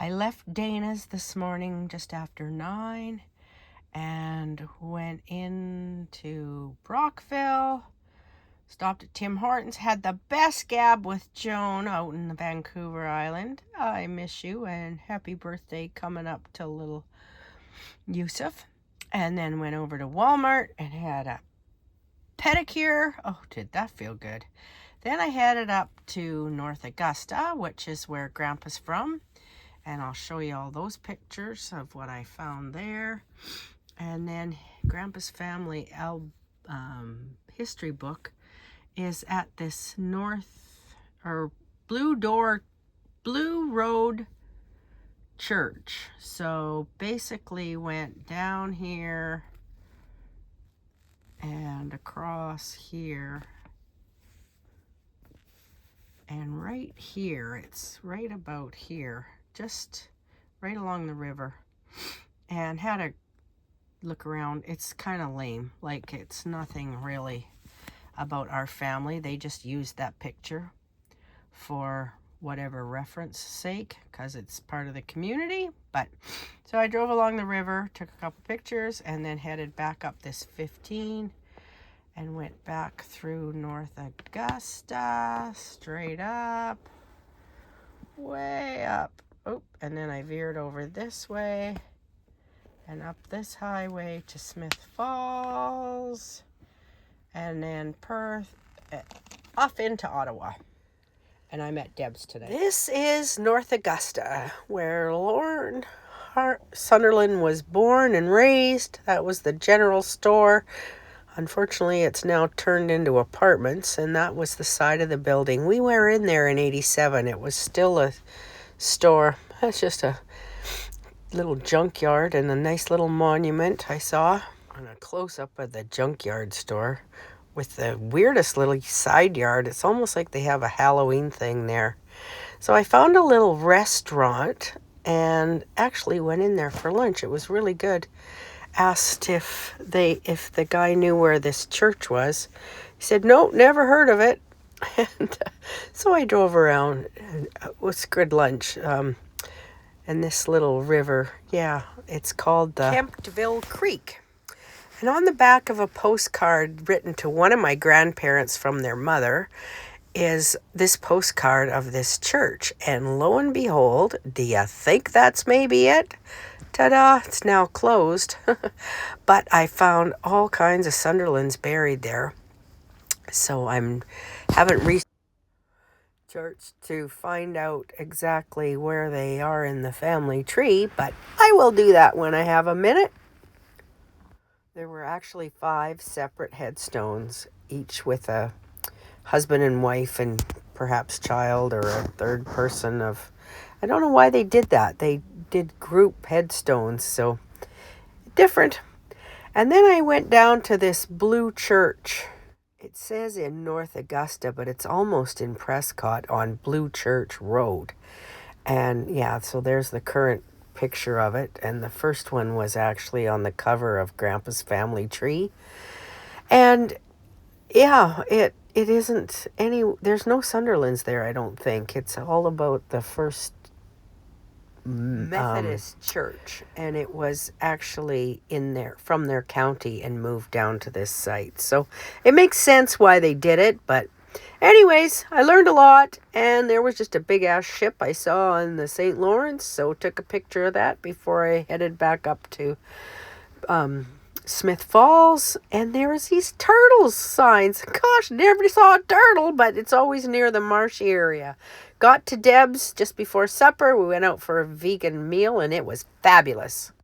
I left Dana's this morning just after 9 and went into Brockville, stopped at Tim Hortons, had the best gab with Joan out in Vancouver Island. I miss you and happy birthday coming up to little Yusuf. And then went over to Walmart and had a pedicure. Oh, did that feel good. Then I headed up to North Augusta, which is where Grandpa's from. And I'll show you all those pictures of what I found there. And then Grandpa's family history book is at this Blue Road Church. So basically went down here and across here. And right here, it's right about here, just right along the river. And had a look around. It's kind of lame. Like, it's nothing really about our family. They just used that picture for whatever reference sake, because it's part of the community. But so I drove along the river, took a couple pictures, and then headed back up this 15 and went back through North Augusta, straight up, way up. Oh, and then I veered over this way and up this highway to Smith Falls, and then Perth, off into Ottawa. And I'm at Deb's today. This is North Augusta, where Lorne Sunderland was born and raised. That was the general store. Unfortunately, it's now turned into apartments, and that was the side of the building. We were in there in 87. It was still a store. That's just a little junkyard and a nice little monument I saw on a close-up of the junkyard store with the weirdest little side yard. It's almost like they have a Halloween thing there. So I found a little restaurant and actually went in there for lunch. It was really good. Asked if the guy knew where this church was. He said, no, never heard of it. And so I drove around, and it was good lunch. And this little river, yeah, it's called the Kemptville Creek. And on the back of a postcard written to one of my grandparents from their mother is this postcard of this church. And lo and behold, do you think that's maybe it? Ta-da, it's now closed. But I found all kinds of Sunderlands buried there. So haven't researched to find out exactly where they are in the family tree, but I will do that when I have a minute. There were actually 5 separate headstones, each with a husband and wife and perhaps child or a third person of... I don't know why they did that. They did group headstones, so different. And then I went down to this blue church. It says in North Augusta, but it's almost in Prescott on Blue Church Road. And yeah, so there's the current picture of it. And the first one was actually on the cover of Grandpa's family tree. And yeah, it isn't there's no Sunderlands there, I don't think. It's all about the first Methodist church, and it was actually from their county and moved down to this site. So it makes sense why they did it, but anyways, I learned a lot, and there was just a big ass ship I saw on the St. Lawrence, so took a picture of that before I headed back up to Smith Falls, and there was these turtles signs. Gosh, never saw a turtle, but it's always near the marshy area. Got to Deb's just before supper. We went out for a vegan meal, and it was fabulous.